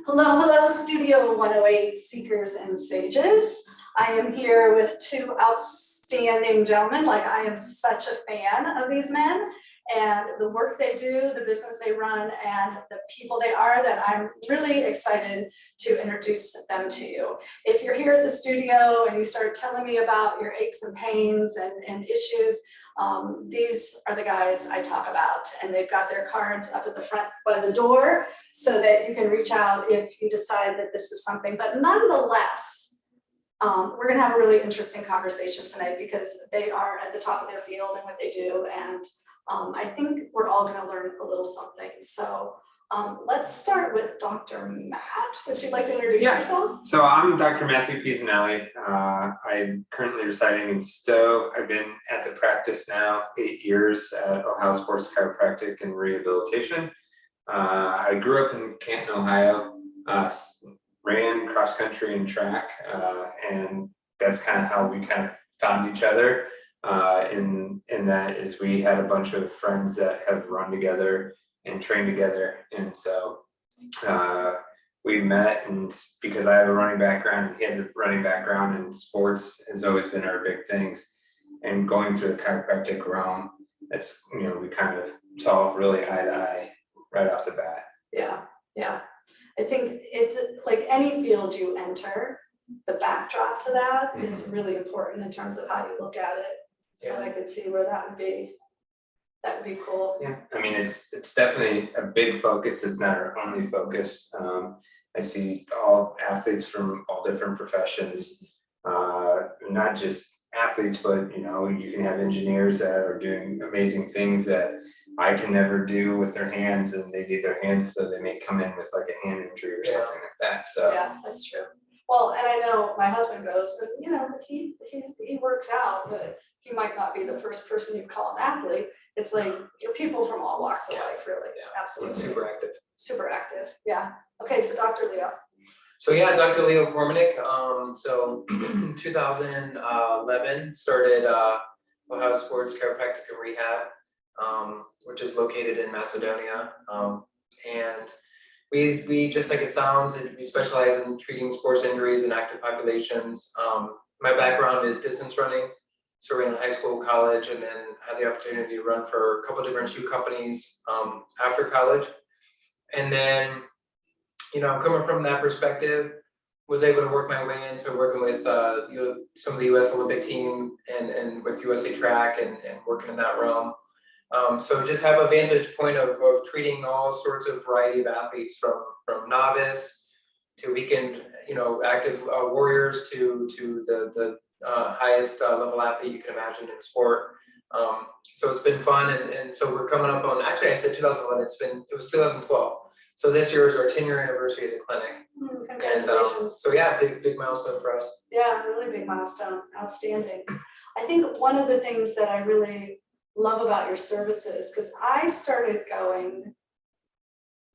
Hello, hello, Studio 108 Seekers and Sages. I am here with two outstanding gentlemen. Like, I am such a fan of these men and the work they do, the business they run, and the people they are, that I'm really excited to introduce them to you. If you're here at the studio and you start telling me about your aches and pains and issues, these are the guys I talk about, and they've got their cards up at the front by the door so that you can reach out if you decide that this is something. But nonetheless, we're gonna have a really interesting conversation tonight because they are at the top of their field and what they do, and I think we're all gonna learn a little something. So let's start with Dr. Matt. Would you like to introduce yourself? So I'm Dr. Matthew Pisanelli. I'm currently residing in Stowe. I've been at the practice now 8 years at Ohio Sports Chiropractic and Rehabilitation. I grew up in Canton, Ohio, ran cross country and track, and that's kind of how we kind of found each other. In that is we had a bunch of friends that have run together and trained together, and so we met, and because I have a running background and he has a running background, and sports has always been our big things, and going through the chiropractic realm, that's, you know, we kind of saw really eye to eye right off the bat. Yeah. I think it's like any field you enter, the backdrop to that is really important in terms of how you look at it. So I could see where that would be cool. Yeah, I mean, it's definitely a big focus. It's not our only focus. I see all athletes from all different professions, not just athletes, but you know, you can have engineers that are doing amazing things that I can never do with their hands, and they do their hands, so they may come in with like a hand injury or something like that. So yeah, that's true. Well, and I know my husband goes, and you know, he works out, but he might not be the first person you'd call an athlete. It's like people from all walks of life, really. Absolutely. He's super active. Super active. Yeah. Okay, so Dr. Leo. So yeah, Dr. Leo Kormanik. So 2011 started Ohio Sports Chiropractic and Rehab, which is located in Macedonia, and we just like it sounds, we specialize in treating sports injuries in active populations. My background is distance running, so I ran in high school, college, and then had the opportunity to run for a couple different shoe companies after college. And then, you know, coming from that perspective, was able to work my way into working with some of the U.S. Olympic team and with USA Track and working in that realm. So just have a vantage point of treating all sorts of variety of athletes, from novice to weekend, you know, active warriors to the highest level athlete you can imagine in the sport. So it's been fun, and so we're coming up on, actually I said 2011, it was 2012. So this year is our 10-year anniversary of the clinic. Congratulations. And, so yeah, big milestone for us. Yeah, really big milestone. Outstanding. I think one of the things that I really love about your services, because I started going,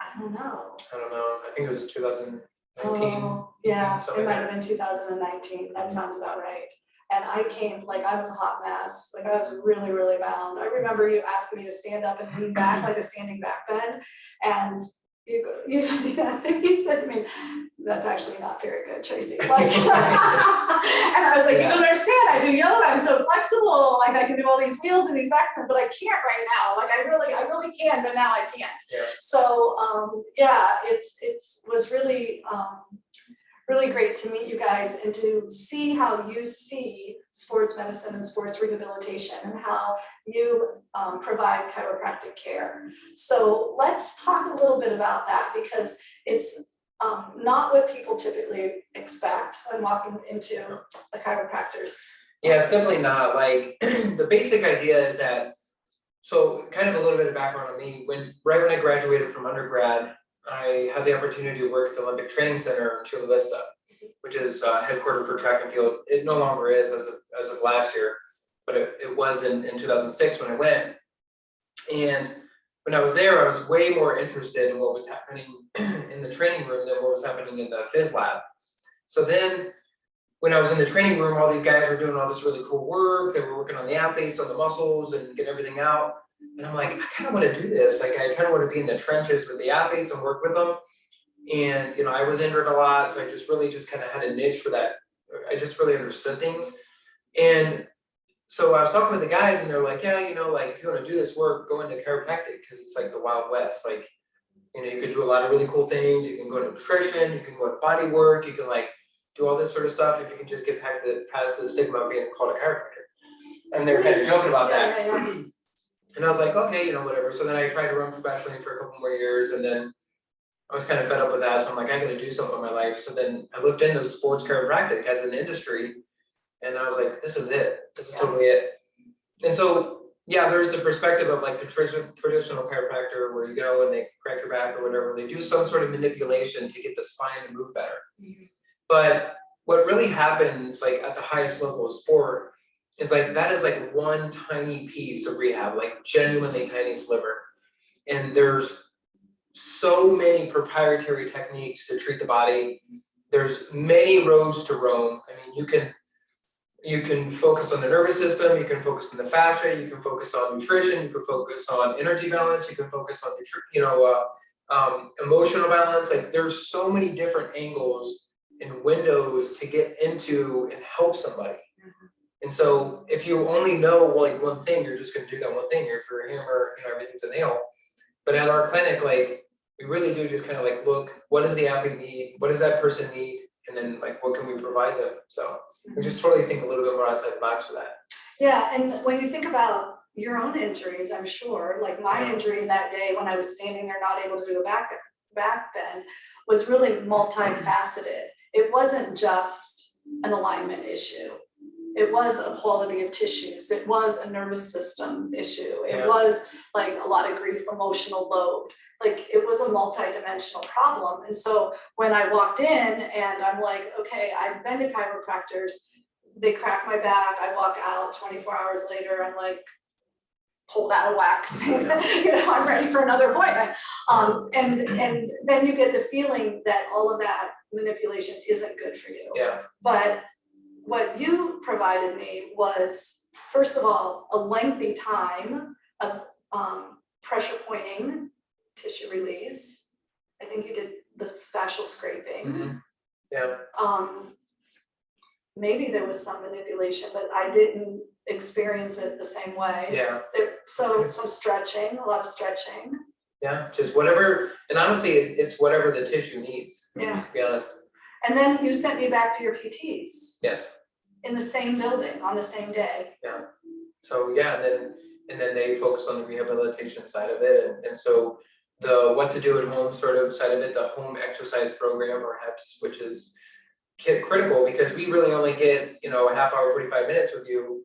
I don't know. I think it was 2019. Oh, yeah, it might like have been 2019. That sounds about right. And I came, like, I was a hot mess. Like, I was really, really bound. I remember you asking me to stand up and lean back, like a standing back bend. And you said to me, that's actually not very good, Tracy. Like, and I was like, you don't understand. I do yoga. I'm so flexible. Like, I can do all these wheels and these back bends, but I can't right now. Like, I really can, but now I can't. Yeah. So, yeah, it was really, really great to meet you guys and to see how you see sports medicine and sports rehabilitation and how you provide chiropractic care. So let's talk a little bit about that, because it's not what people typically expect when walking into a chiropractor's. Yeah, it's definitely not. Like, the basic idea is that, so kind of a little bit of background on me, right when I graduated from undergrad, I had the opportunity to work at the Olympic Training Center in Chula Vista, which is headquartered for track and field. It no longer is as of last year, but it was in 2006 when I went. And when I was there, I was way more interested in what was happening in the training room than what was happening in the phys lab. So then when I was in the training room, all these guys were doing all this really cool work. They were working on the athletes, on the muscles, and getting everything out. And I'm like, I kind of want to do this. Like, I kind of want to be in the trenches with the athletes and work with them. And, you know, I was injured a lot. So I just really just kind of had a niche for that. I just really understood things. And so I was talking with the guys and they're like, yeah, you know, like if you want to do this work, go into chiropractic because it's like the Wild West. Like, you know, you could do a lot of really cool things. You can go into nutrition, you can go into body work, you can like do all this sort of stuff if you can just get past the stigma of being called a chiropractor. And they were kind of joking about that. And I was like, okay, you know, whatever. So then I tried to run professionally for a couple more years, and then I was kind of fed up with that. So I'm like, I got to do something with my life. So then I looked into sports chiropractic as an industry, and I was like, this is it. This is totally it. And so, yeah, there's the perspective of like the traditional chiropractor where you go and they crack your back or whatever. They do some sort of manipulation to get the spine to move better. But what really happens like at the highest level of sport is like that is like one tiny piece of rehab, like genuinely tiny sliver. And there's so many proprietary techniques to treat the body. There's many roads to Rome. I mean, you can focus on the nervous system, you can focus on the fascia, you can focus on nutrition, you can focus on energy balance, you can focus on emotional balance. Like there's so many different angles and windows to get into and help somebody. And so if you only know like one thing, you're just going to do that one thing. If you're a hammer, you know, everything's a nail. But at our clinic, like we really do just kind of like look, what does the athlete need? What does that person need? And then like, what can we provide them? So we just totally think a little bit more outside the box for that. Yeah, and when you think about your own injuries, I'm sure, like my injury that day when I was standing there not able to do a back bend was really multifaceted. It wasn't just an alignment issue. It was a quality of tissues. It was a nervous system issue. It was like a lot of grief, emotional load. Like it was a multi-dimensional problem. And so when I walked in and I'm like, okay, I've been to chiropractors, they crack my back, I walk out 24 hours later, I'm like pulled out of wax. You know, I'm ready for another appointment. And then you get the feeling that all of that manipulation isn't good for you. Yeah. But what you provided me was, first of all, a lengthy time of pressure pointing, tissue release. I think you did the fascial scraping. Mm-hmm. Yeah. Maybe there was some manipulation, but I didn't experience it the same way. Yeah. So some stretching, a lot of stretching. Yeah, just whatever. And honestly, it's whatever the tissue needs. Yeah. To be honest. And then you sent me back to your PTs. Yes. In the same building on the same day. Yeah. So yeah, and then they focus on the rehabilitation side of it, and so the what to do at home sort of side of it, the home exercise program or HEPS, which is critical because we really only get, you know, a half hour, 45 minutes with you,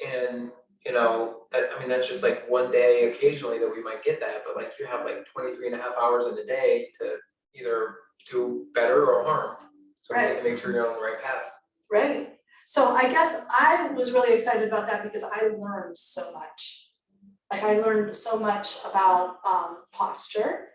and you know, that's just like one day occasionally that we might get that, but like you have like 23 and a half hours in the day to either do better or harm. So we need to make sure you're on the right path. Right. So I guess I was really excited about that because I learned so much. Like I learned so much about posture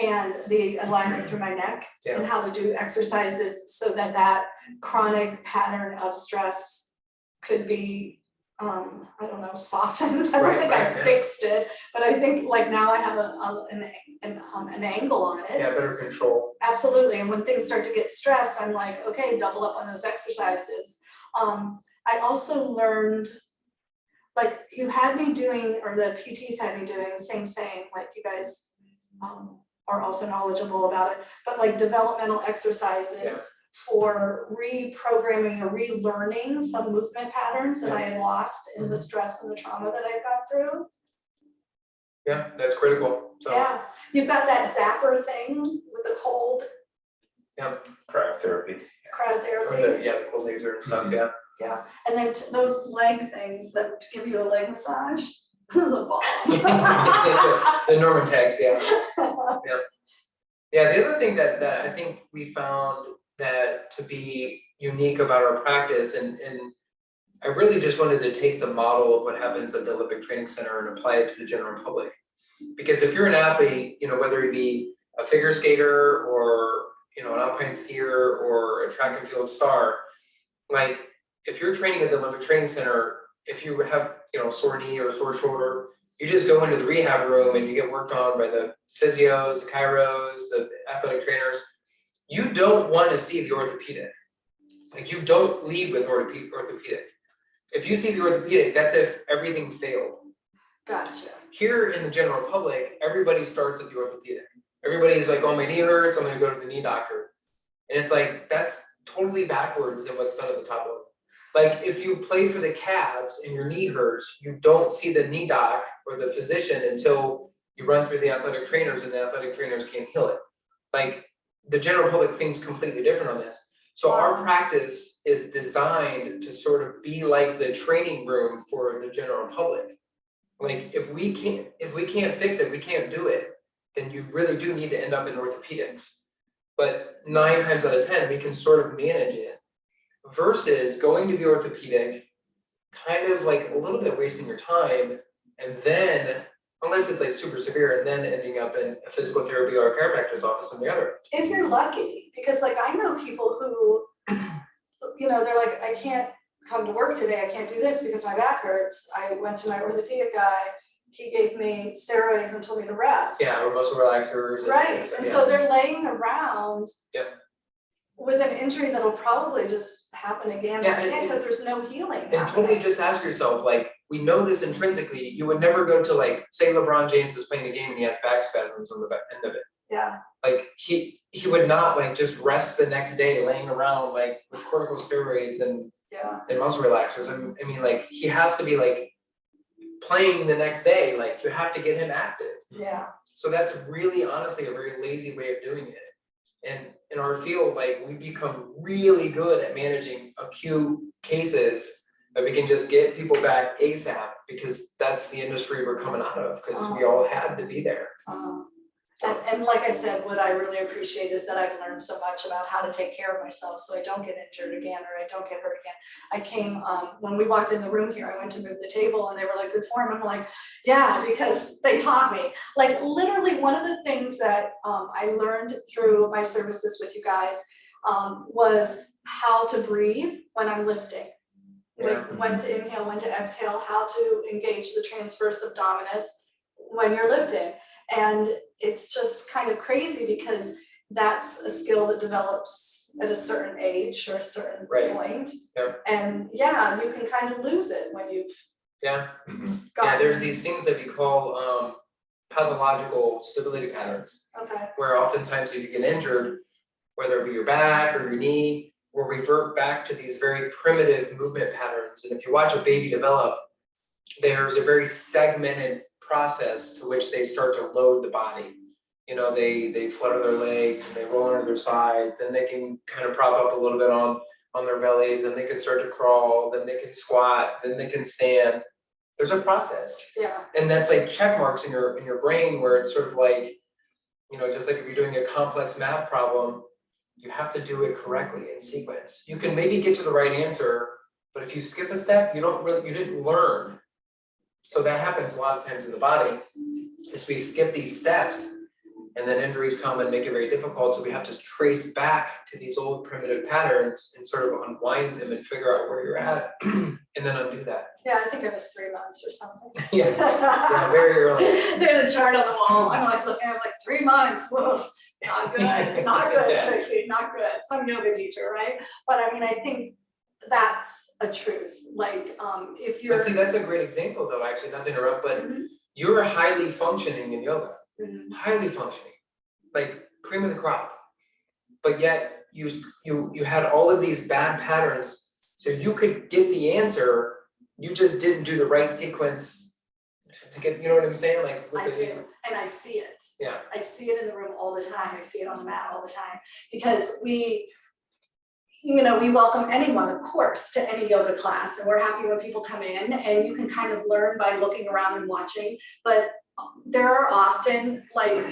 and the alignment through my neck and how to do exercises so that that chronic pattern of stress could be, I don't know, softened. I don't think I fixed it, but I think like now I have an angle on it. Yeah, better control. Absolutely. And when things start to get stressed, I'm like, okay, double up on those exercises. I also learned, like you had me doing, or the PTs had me doing the same, like you guys are also knowledgeable about it, but like developmental exercises for reprogramming or relearning some movement patterns that I had lost in the stress and the trauma that I've gone through. Yeah, that's critical. So. Yeah, you've got that zapper thing with the cold. Yeah, Cryotherapy. Cryotherapy. The cold laser and stuff. Yeah. Yeah, and then those leg things that give you a leg massage. This is a ball. the Norman tags, yeah. Yeah, the other thing that I think we found that to be unique about our practice, and I really just wanted to take the model of what happens at the Olympic Training Center and apply it to the general public. Because if you're an athlete, you know, whether it be a figure skater or, you know, an alpine skier or a track and field star, like if you're training at the Olympic Training Center, if you have, sore knee or sore shoulder, you just go into the rehab room and you get worked on by the physios, the chiros, the athletic trainers. You don't want to see the orthopedic. Like, you don't lead with orthopedic. If you see the orthopedic, that's if everything failed. Gotcha. Here in the general public, everybody starts at the orthopedic. Everybody's like, oh, my knee hurts, I'm gonna go to the knee doctor. And it's like, that's totally backwards than what's done at the top level. Like, if you play for the Cavs and your knee hurts, you don't see the knee doc or the physician until you run through the athletic trainers, and the athletic trainers can't heal it. Like, the general public thinks completely different on this. So our practice is designed to sort of be like the training room for the general public. Like, if we can't fix it, we can't do it, then you really do need to end up in orthopedics. But 9 times out of 10, we can sort of manage it, versus going to the orthopedic, kind of like a little bit wasting your time, and then, unless it's like super severe, and then ending up in a physical therapy or a chiropractor's office on the other end. If you're lucky, because like I know people who, they're like, I can't come to work today, I can't do this because my back hurts. I went to my orthopedic guy, he gave me steroids and told me to rest. Yeah, or muscle relaxers. Right, and so they're laying around. Yep. With an injury that'll probably just happen again and again because there's no healing. And totally just ask yourself, like, we know this intrinsically, you would never go to, like, say LeBron James is playing a game and he has back spasms on the back end of it. Yeah. Like, he would not, like, just rest the next day laying around, like, with corticosteroids and muscle relaxers. I mean, like, he has to be, like, playing the next day. Like, you have to get him active. Yeah. So that's really, honestly, a very lazy way of doing it. And in our field, like, we become really good at managing acute cases that we can just get people back ASAP, because that's the industry we're coming out of, because we all had to be there. And like I said, what I really appreciate is that I've learned so much about how to take care of myself so I don't get injured again or I don't get hurt again. I came, when we walked in the room here, I went to move the table and they were like, good form. I'm like, yeah, because they taught me. Like, literally one of the things that I learned through my services with you guys was how to breathe when I'm lifting. Like, when to inhale, when to exhale, how to engage the transverse abdominis when you're lifting. And it's just kind of crazy because that's a skill that develops at a certain age or a certain point. Yep. And yeah, you can kind of lose it when you've there's these things that we call pathological stability patterns. Okay. Where oftentimes if you get injured, whether it be your back or your knee, we'll revert back to these very primitive movement patterns. And if you watch a baby develop, there's a very segmented process to which they start to load the body. They flutter their legs and they roll under their sides, then they can kind of prop up a little bit on their bellies, then they can start to crawl, then they can squat, then they can stand. There's a process. Yeah. And that's like check marks in your brain, where it's sort of like, just like if you're doing a complex math problem, you have to do it correctly in sequence. You can maybe get to the right answer, but if you skip a step, you didn't learn. So that happens a lot of times in the body, is we skip these steps and then injuries come and make it very difficult. So we have to trace back to these old primitive patterns and sort of unwind them and figure out where you're at and then undo that. Yeah, I think it was 3 months or something. yeah, very early. There's a chart on the wall. I'm like looking at it like 3 months. Whoa, not good, not good, Tracy, not good. Some yoga teacher, right? But I mean, I think that's a truth. Like, if you're. But see, that's a great example, though. Actually, not to interrupt, but you're highly functioning in yoga. Highly functioning, like cream of the crop, but yet you had all of these bad patterns, so you could get the answer, you just didn't do the right sequence to get, you know what I'm saying? Like, I do, and I see it. Yeah, I see it in the room all the time. I see it on the mat all the time, because we welcome anyone, of course, to any yoga class, and we're happy when people come in, and you can kind of learn by looking around and watching, but there are often like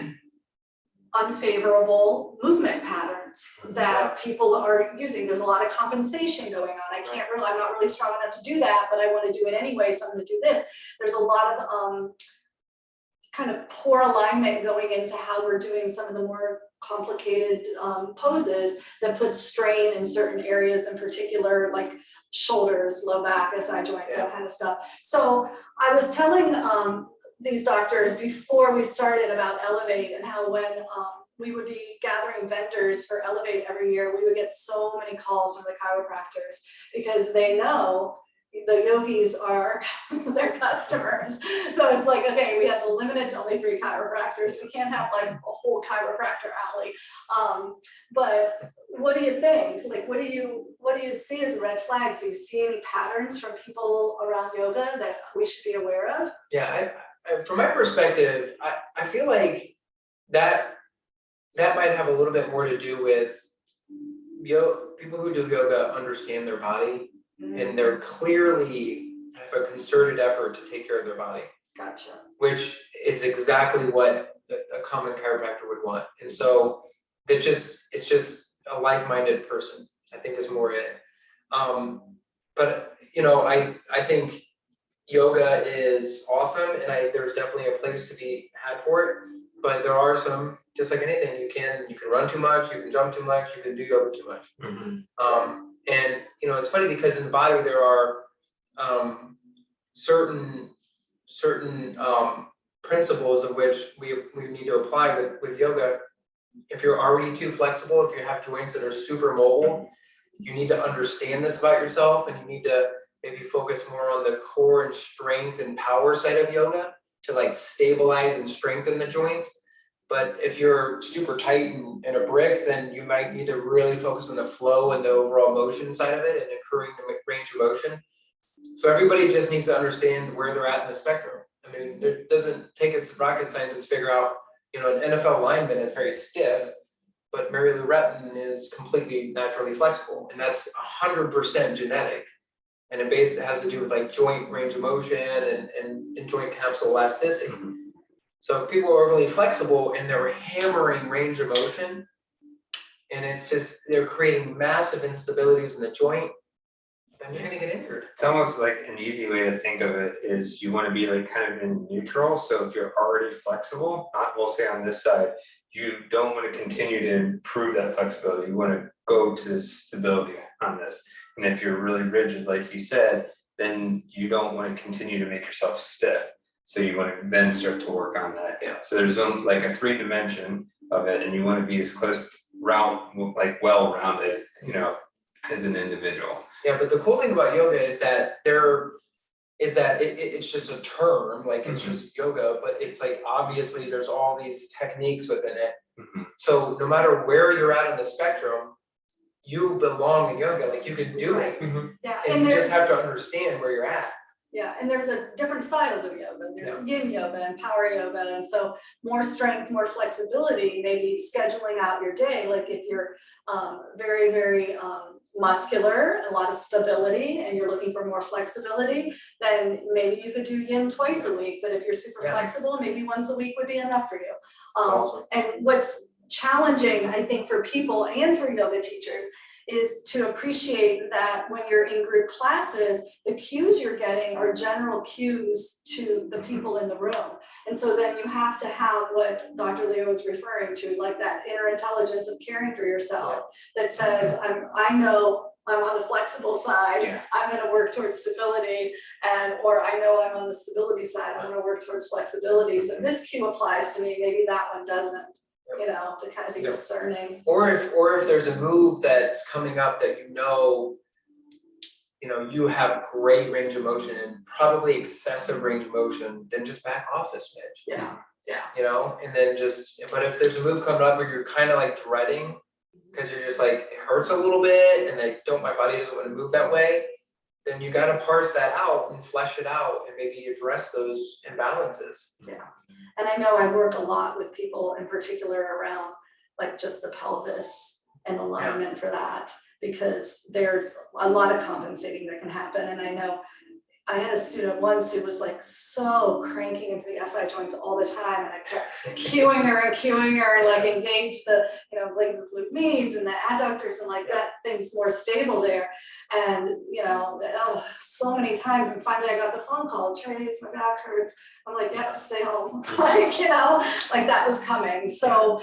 unfavorable movement patterns that people are using. There's a lot of compensation going on. I'm not really strong enough to do that, but I want to do it anyway, so I'm going to do this. There's a lot of kind of poor alignment going into how we're doing some of the more complicated poses that put strain in certain areas in particular, like shoulders, low back, SI joints, that kind of stuff. So I was telling these doctors before we started about Elevate, and how when we would be gathering vendors for Elevate every year, we would get so many calls from the chiropractors because they know the yogis are their customers. So it's like, okay, we have to limit it to only 3 chiropractors. We can't have like a whole chiropractor alley. But what do you think? Like, what do you see as red flags? Do you see any patterns from people around yoga that we should be aware of? Yeah, I from my perspective, I feel like that might have a little bit more to do with people who do yoga understand their body, and they're clearly have a concerted effort to take care of their body. Gotcha. Which is exactly what a common chiropractor would want. And so it's just a like-minded person, I think, is more it. But you know, I think yoga is awesome, and there's definitely a place to be had for it. But there are some, just like anything, you can run too much, you can jump too much, you can do yoga too much. And you know, it's funny because in the body there are certain principles of which we need to apply with yoga. If you're already too flexible, if you have joints that are super mobile, you need to understand this about yourself, and you need to maybe focus more on the core and strength and power side of yoga to like stabilize and strengthen the joints. But if you're super tight and a brick, then you might need to really focus on the flow and the overall motion side of it and incurring the range of motion. So everybody just needs to understand where they're at in the spectrum. I mean, it doesn't take a rocket scientist to figure out, you know, an NFL lineman is very stiff, but Mary Lou Retton is completely naturally flexible, and that's 100% genetic. And it basically has to do with like joint range of motion and joint capsule elasticity. So if people are overly flexible and they're hammering range of motion, and it's just, they're creating massive instabilities in the joint, then you're gonna get injured. It's almost like an easy way to think of it is you want to be like kind of in neutral. So if you're already flexible, we'll say on this side, you don't want to continue to improve that flexibility. You want to go to the stability on this. And if you're really rigid, like you said, then you don't want to continue to make yourself stiff. So you want to then start to work on that. Yeah. So there's like a 3-dimension of it, and you want to be as close like well-rounded, you know, as an individual. Yeah, but the cool thing about yoga is that it's just a term, like it's just yoga, but it's like obviously there's all these techniques within it. So no matter where you're at in the spectrum, you belong in yoga, like you can do it. Yeah, And you just have to understand where you're at. Yeah, and there's a different styles of yoga. There's yin yoga and power yoga, and so more strength, more flexibility, maybe scheduling out your day. Like if you're very, very muscular, a lot of stability, and you're looking for more flexibility, then maybe you could do yin twice a week. But if you're super flexible, maybe once a week would be enough for you. Awesome. And what's challenging, I think, for people and for yoga teachers is to appreciate that when you're in group classes, the cues you're getting are general cues to the people in the room. And so then you have to have what Dr. Leo was referring to, like that inner intelligence of caring for yourself that says, I know I'm on the flexible side, I'm gonna work towards stability, or I know I'm on the stability side, I'm gonna work towards flexibility. So this cue applies to me, maybe that one doesn't. You know, to kind of be discerning. Or if there's a move that's coming up that you know you have great range of motion and probably excessive range of motion, then just back off a smidge. Yeah. You know, and then but if there's a move coming up where you're kind of like dreading because you're just like, it hurts a little bit and my body doesn't want to move that way, then you got to parse that out and flesh it out and maybe address those imbalances. Yeah. And I know I've worked a lot with people in particular around like just the pelvis and alignment for that, because there's a lot of compensating that can happen. And I know I had a student once who was like so cranking into the SI joints all the time, and I kept cueing her and like engage the, like the glute medians and the adductors, and like that thing's more stable there. And so many times, and finally I got the phone call, Trace, my back hurts. I'm like, yep, stay home. Like, like that was coming. So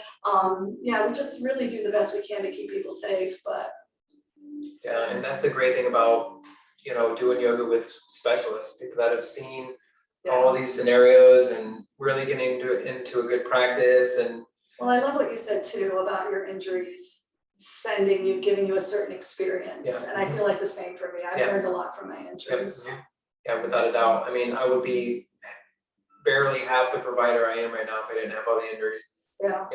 we just really do the best we can to keep people safe. But yeah, and that's the great thing about doing yoga with specialists, people that have seen all these scenarios and really getting into a good practice. And well, I love what you said too about your injuries giving you a certain experience. And I feel like the same for me. I've learned a lot from my injuries. Yeah, without a doubt. I mean, I would be barely half the provider I am right now if I didn't have all the injuries. Yeah.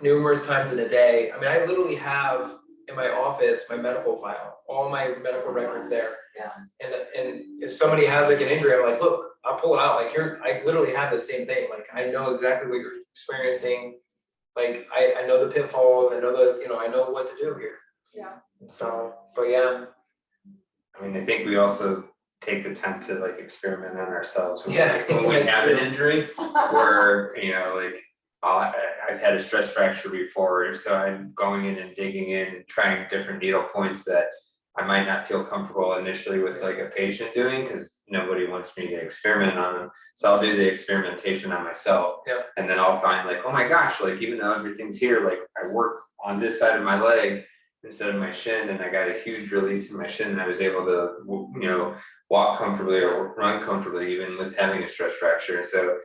Numerous times in a day. I mean, I literally have in my office my medical file, all my medical records there. Yeah. And if somebody has like an injury, I'm like, look, I'll pull it out. Like here, I literally have the same thing. Like I know exactly what you're experiencing. Like I know the pitfalls. I know I know what to do here. Yeah. So, but yeah. I mean, I think we also take the time to like experiment on ourselves when, Yeah, when we that's have true. an injury, where like I've had a stress fracture before, so I'm going in and digging in and trying different needle points that I might not feel comfortable initially with like a patient doing, because nobody wants me to experiment on them. So I'll do the experimentation on myself, and then I'll find like, oh my gosh, like even though everything's here, like I work on this side of my leg instead of my shin, and I got a huge release in my shin, and I was able to walk comfortably or run comfortably even with having a stress fracture. So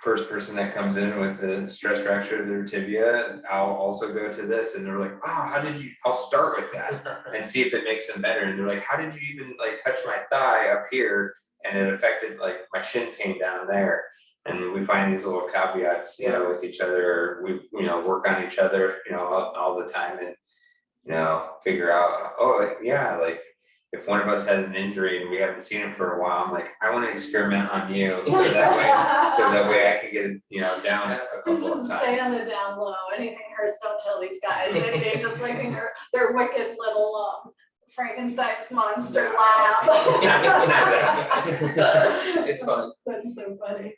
first person that comes in with a stress fracture of their tibia, I'll also go to this, and they're like, wow, how did you, I'll start with that and see if it makes them better. And they're like, how did you even like touch my thigh up here and it affected like my shin pain down there? And we find these little caveats, with each other. We, work on each other, all the time, and figure out, oh yeah, like if one of us has an injury and we haven't seen him for a while, I'm like, I want to experiment on you, so that way I can get it, down a couple of times. Stay on the down low. Anything hurts, don't tell these guys. They just like their wicked little Frankenstein's monster lab. It's not that. It's fun. That's so funny.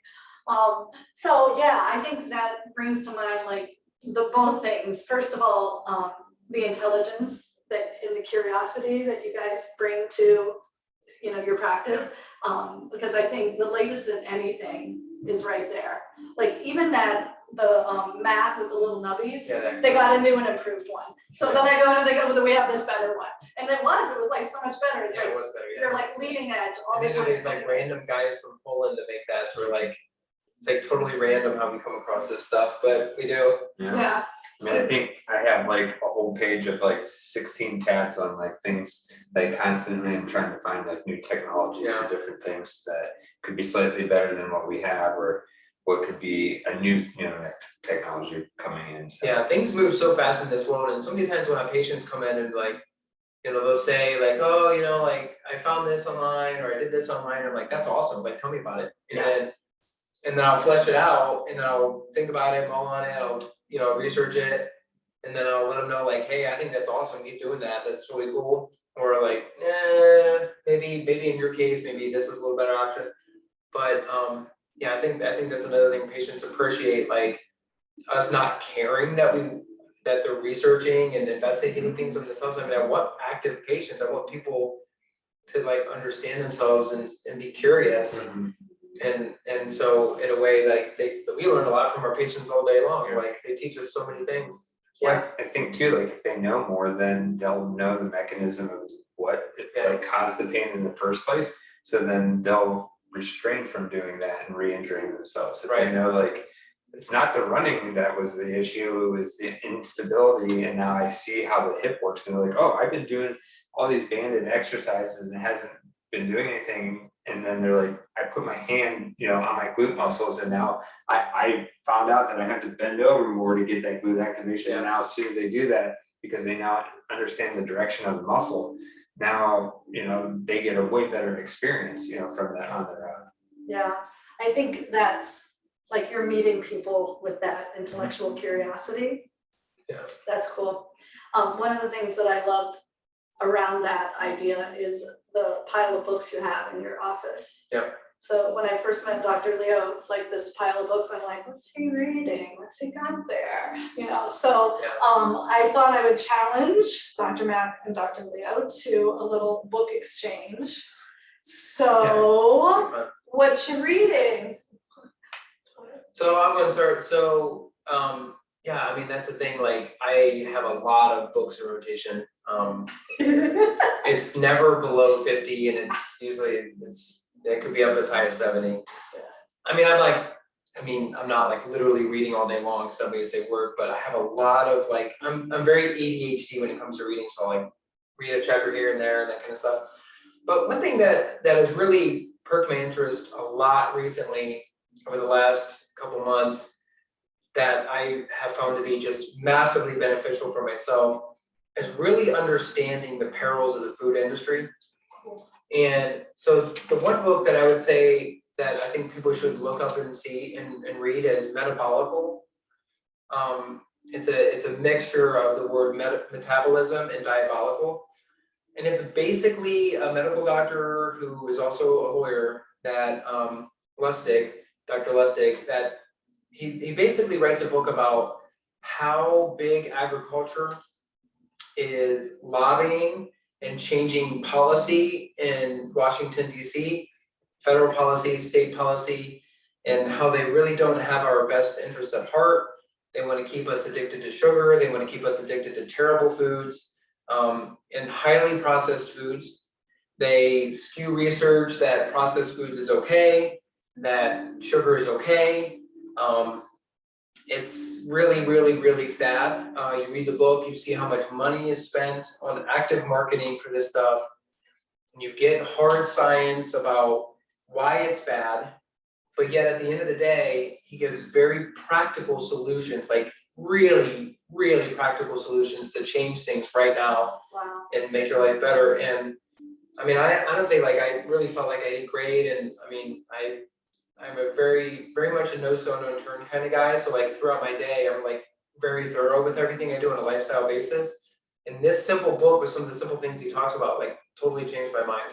So yeah, I think that brings to mind like both things. First of all, the intelligence and the curiosity that you guys bring to your practice, because I think the latest in anything is right there. Like even the mat with the little nubbies, they got a new and improved one. So then I go in and they go, well, we have this better one, and it was like so much better. It's like it was better. you're like leading edge all the These are time. these like random guys from Poland to make that. So we're like, it's like totally random how we come across this stuff, but we do. Yeah. I mean, I think I have like a whole page of like 16 tabs on like things that I constantly am trying to find like new technologies and different things that could be slightly better than what we have, or what could be a new technology coming in. So. Yeah, things move so fast in this world, and so many times when our patients come in and like, they'll say like, oh, like I found this online or I did this online. I'm like, that's awesome. Like, tell me about it. And then I'll flesh it out, and then I'll think about it, mull on it. I'll research it, and then I'll let them know like, hey, I think that's awesome. Keep doing that. That's really cool. Or like, maybe in your case, maybe this is a little better option. But I think that's another thing patients appreciate, like us not caring that they're researching and investigating things on themselves. I mean, I want active patients. I want people to like understand themselves and be curious. And so in a way, like we learn a lot from our patients all day long. Like they teach us so many things. Yeah, I think too, like if they know more, then they'll know the mechanism of what like caused the pain in the first place. So then they'll restrain from doing that and re-injuring themselves. If they know like it's not the running that was the issue, it was the instability, and now I see how the hip works, and they're like, oh, I've been doing all these banded exercises and it hasn't been doing anything. And then they're like, I put my hand, on my glute muscles, and now I found out that I have to bend over more to get that glute activation. And now as soon as they do that, because they now understand the direction of the muscle, now, they get a way better experience, from that on their own. Yeah, I think that's like you're meeting people with that intellectual curiosity. Yeah. That's cool. One of the things that I loved around that idea is the pile of books you have in your office. Yep. So when I first met Dr. Leo, like this pile of books, I'm like, what's he reading? What's he got there? You know, so Yeah. I thought I would challenge Dr. Mack and Dr. Leo to a little book exchange. So what you reading? So I'm gonna start, so, yeah, I mean, that's the thing, like, I have a lot of books in rotation. It's never below 50 and it's usually, it could be up as high as 70. I mean, I'm not like literally reading all day long, because I'm gonna say work, but I have a lot of like, I'm very ADHD when it comes to reading, so I'll like read a chapter here and there and that kind of stuff. But one thing that has really perked my interest a lot recently over the last couple months that I have found to be just massively beneficial for myself is really understanding the perils of the food industry. And so the one book that I would say that I think people should look up and see and read is Metabolical. It's a mixture of the word metabolism and diabolical. And it's basically a medical doctor who is also a lawyer that Dr. Lustig, that he basically writes a book about how big agriculture is lobbying and changing policy in Washington, D.C., federal policy, state policy, and how they really don't have our best interest at heart. They want to keep us addicted to sugar. They want to keep us addicted to terrible foods and highly processed foods. They skew research that processed foods is okay, that sugar is okay. It's really, really, really sad. You read the book, you see how much money is spent on active marketing for this stuff, and you get hard science about why it's bad, but yet at the end of the day, he gives very practical solutions, like really, really practical solutions to change things right now. Wow. And make your life better. And I mean, I honestly, like, I really felt like I ate great, and I mean, I'm a very, very much a no stone unturned kind of guy. So like throughout my day, I'm like very thorough with everything I do on a lifestyle basis. And this simple book with some of the simple things he talks about, like totally changed my mind.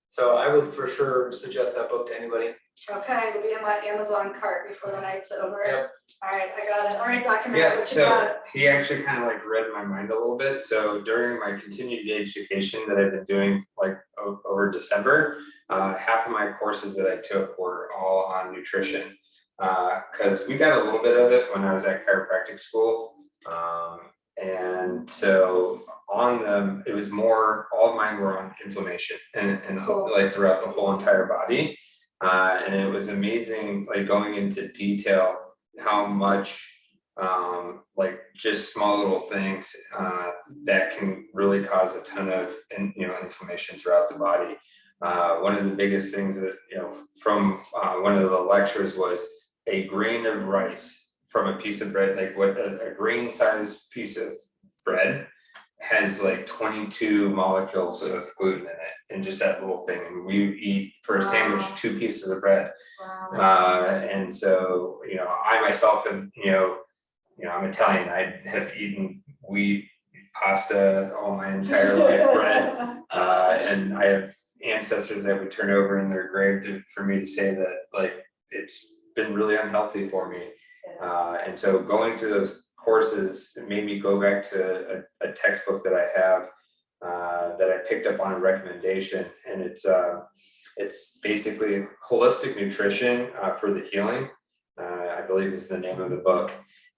So I would for sure suggest that book to anybody. Okay, it'll be in my Amazon cart before the night's over. Yep. All right, I got it. All right, Dr. Mack, Yeah, what you so got? he actually kind of like read my mind a little bit. So during my continued education that I've been doing like over December, half of my courses that I took were all on nutrition, because we got a little bit of it when I was at chiropractic school. And so on them, it was more, all of mine were on inflammation and Cool. like throughout the whole entire body. And it was amazing, like going into detail how much like just small little things that can really cause a ton of inflammation throughout the body. One of the biggest things that from one of the lectures was a grain of rice from a piece of bread, like what a grain sized piece of bread has like 22 molecules of gluten in it, and just that little thing. And we eat for a sandwich 2 pieces of bread. Wow. And so I myself have I'm Italian. I have eaten wheat, pasta all my entire life, bread, and I have ancestors that would turn over in their grave for me to say that like it's been really unhealthy for me. And so going through those courses, it made me go back to a textbook that I have that I picked up on a recommendation, and it's basically holistic nutrition for the healing, I believe is the name of the book.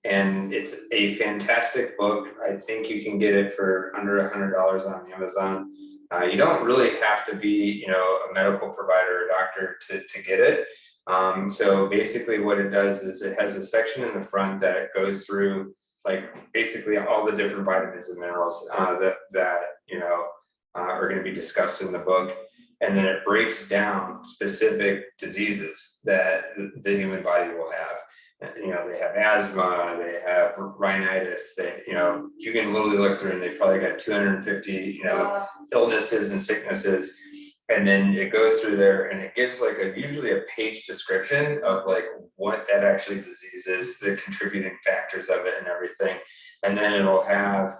And it's a fantastic book. I think you can get it for under $100 on Amazon. You don't really have to be, a medical provider or doctor to get it. So basically what it does is it has a section in the front that goes through like basically all the different vitamins and minerals that are going to be discussed in the book. And then it breaks down specific diseases that the human body will have. They have asthma, they have rhinitis, you can literally look through and they probably got 250, illnesses and sicknesses. And then it goes through there and it gives like usually a page description of like what that actually disease is, the contributing factors of it and everything. And then it'll have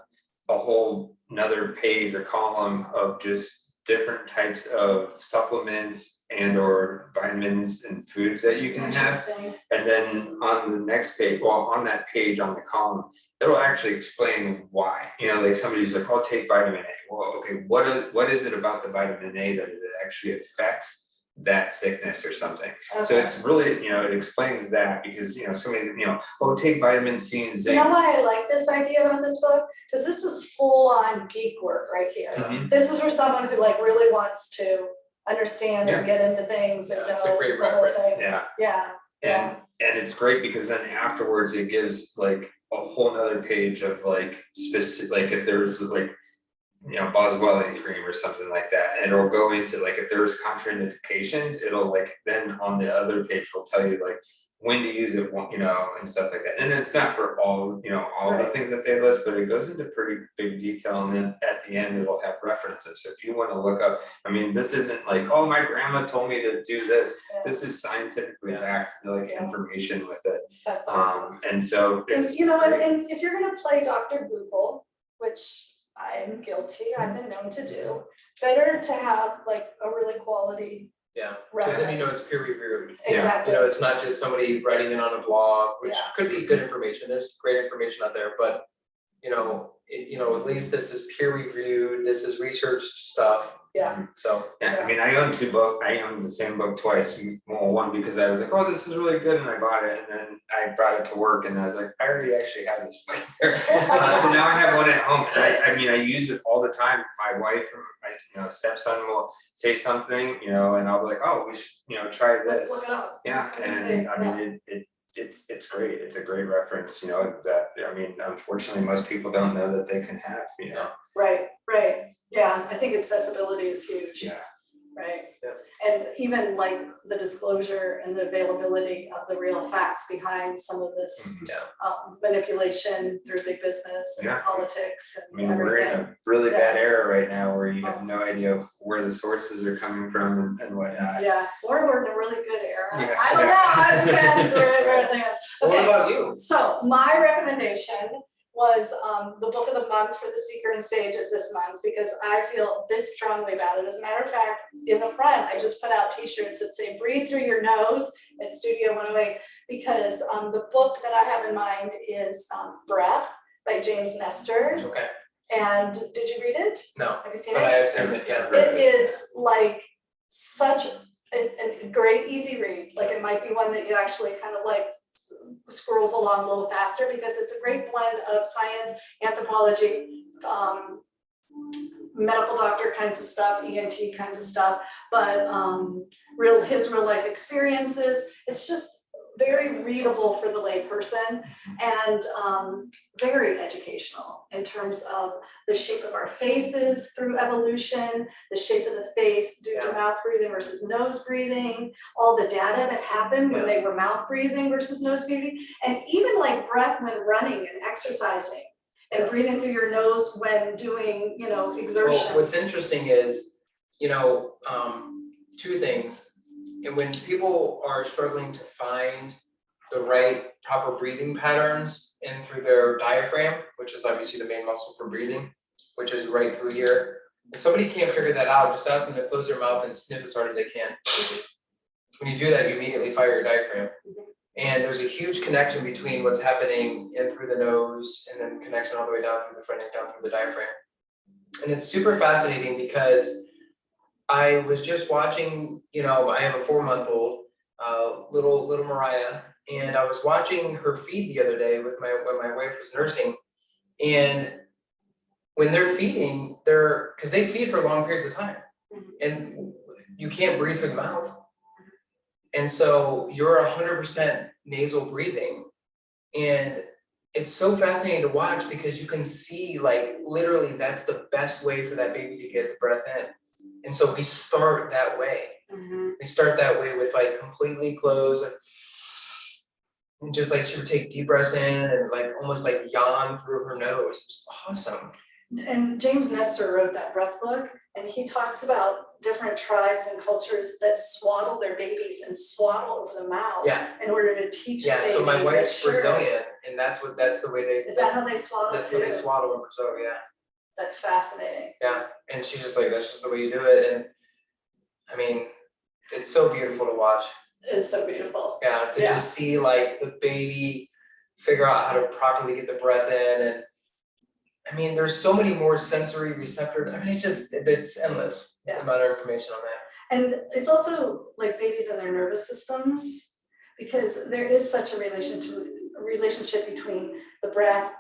a whole another page or column of just different types of supplements and or vitamins and foods that you can have. Interesting. And then on the next page, well, on that page on the column, it'll actually explain why. You know, like somebody's like, "Oh, take vitamin A." Well, okay, what is it about the vitamin A that it actually affects that sickness or something? Okay. So it's really, you know, it explains that, because, you know, so many, you know, "Oh, take vitamin C and You zinc." know why I like this idea about this book? Because this is full on geek work right here. Mhm. This is for someone who like really wants to understand and get into things and Yeah, it's know a great the whole reference. thing. Yeah. Yeah, yeah. And it's great because then afterwards it gives like a whole nother page of like specific, like if there's like, you know, boswellia cream or something like that, and it'll go into like if there's contraindications, it'll like then on the other page will tell you like when to use it, you know, and stuff like that. And it's not for all, you know, all the Right. things that they list, but it goes into pretty big detail, and then at the end it'll have references. So if you want to look up, I mean, this isn't like, "Oh, my grandma told me to do this." Yeah. This is scientifically backed, like Yeah. information with it. That's awesome. And so And it's you know, great. and if you're gonna play Dr. Google, which I'm guilty, I've been known to do, better to have like a really quality Yeah, because then you know reference. it's peer reviewed. Exactly. You know, it's not just somebody writing it on a blog, which Yeah. could be good information. There's great information out there, but you know, at least this is peer reviewed. This is researched stuff. Yeah. So Yeah, Yeah. I mean, I own two books. I owned the same book twice. Well, one because I was like, "Oh, this is really good," and I bought it, and then I brought it to work, and I was like, "I already actually have this book here." So now I have one at home, and I mean, I use it all the time. My wife or my, you know, stepson will say something, you know, and I'll be like, "Oh, we should, you know, try Let's this." look it up. Yeah, Let's see. and I mean, it's great. It's a great reference, you know, that, I mean, unfortunately, most people don't know that they can have, you know. Right, right. Yeah, I think accessibility is huge. Yeah. Right. Yeah. And even like the disclosure and the availability of the real facts behind some of this manipulation through big business and Yeah. politics I and mean, we're in everything. a really Yeah. bad era right now where you have no idea where the sources are coming from and whatnot. Yeah, or we're in a really good era. Yeah, I don't yeah. know, it depends where it lands. what Okay, about you? so my recommendation was the book of the month for the Seeker and Sage is this month because I feel this strongly about it. As a matter of fact, in the front, I just put out t-shirts that say "Breathe Through Your Nose" at Studio 108 because the book that I have in mind is Breath by James Nestor. Okay. And did you read it? No, Have you seen but it? I have seen it. Yeah. It is like such a great easy read. Like it might be one that you actually kind of like scrolls along a little faster because it's a great blend of science, anthropology, medical doctor kinds of stuff, ENT kinds of stuff, but his real life experiences. It's just very readable for the layperson and very educational in terms of the shape of our faces through evolution, the shape of the face due to mouth breathing versus nose breathing, all the data that happened when they were mouth breathing versus nose breathing, and even like breath when running and exercising and breathing through your nose when doing, you know, exertion. Well, what's interesting is, you know, two things. And when people are struggling to find the right proper breathing patterns in through their diaphragm, which is obviously the main muscle for breathing, which is right through here. If somebody can't figure that out, just ask them to close their mouth and sniff as hard as they can. When you do that, you immediately fire your diaphragm. And there's a huge connection between what's happening in through the nose and then connection all the way down through the front neck, down through the diaphragm. And it's super fascinating because I was just watching, you know, I have a 4-month-old, little Mariah, and I was watching her feed the other day with when my wife was nursing. And when they're feeding, because they feed for long periods of time, and you can't breathe through the mouth. And so you're 100% nasal breathing. And it's so fascinating to watch because you can see, like, literally that's the best way for that baby to get the breath in. And so we start that way. We start that way with like completely closed, and just like she would take deep breaths in and like almost like yawn through her nose. It's awesome. And James Nestor wrote that breath book, and he talks about different tribes and cultures that swaddle their babies and swaddle over the mouth in order to teach the baby. So my wife's Brazilian, and that's the way they. Is that how they swaddle? That's how they swaddle in Brazil. Yeah. That's fascinating. Yeah, and she's just like, that's just the way you do it, and I mean, it's so beautiful to watch. It's so beautiful. Yeah, to Yeah. just see like the baby figure out how to properly get the breath in, and I mean, there's so many more sensory receptors. I mean, it's endless, the Yeah. amount of information on that. And it's also like babies and their nervous systems, because there is such a relationship between the breath,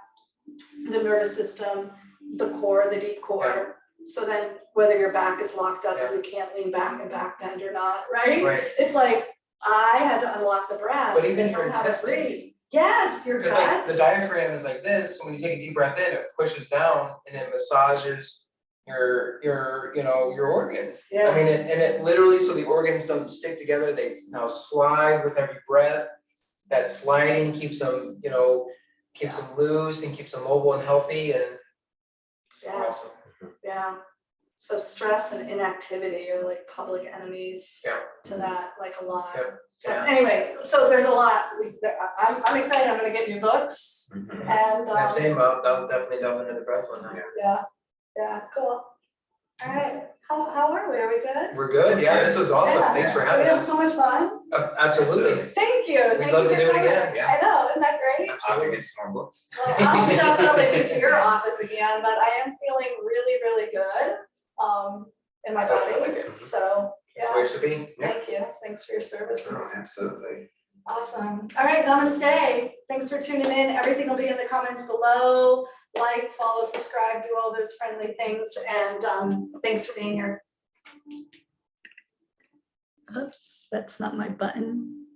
the nervous system, the core, the deep core. Yeah. So then whether your back is locked up Yeah. and you can't lean back and back bend or not, right? Right. It's like, I had to unlock the breath. But even and your learn how to intestines. breathe. Yes, your Because gut. like the diaphragm is like this, so when you take a deep breath in, it pushes down and it massages your organs. Yeah. I mean, it literally, so the organs don't stick together, they now slide with every breath. That sliding keeps them, keeps them loose and keeps them mobile and healthy, and it's Yeah. awesome. Yeah. So stress and inactivity are like public enemies Yeah. to that, like a lot. Yep. So Yeah. anyway, so there's a lot. I'm excited. I'm gonna get new books Mhm. and Yeah, same, I'll definitely delve into the breath one now. yeah, cool. All right, how are we? Are we good? We're good, yeah, this was awesome, Yeah. thanks for We having have us. so much fun. Absolutely. Thank you. We'd Thank love you to for do it coming. again, yeah. I know, isn't that great? I'll have to get some more books. Well, I'll definitely be to your office again, but I am feeling really, really good in my body. Definitely. So It's yeah, where it should be. Yeah. thank you. Thanks for your services. Oh, absolutely. Awesome. All right, namaste. Thanks for tuning in. Everything will be in the comments below. Like, follow, subscribe, do all those friendly things. And thanks for being here. Oops, that's not my button.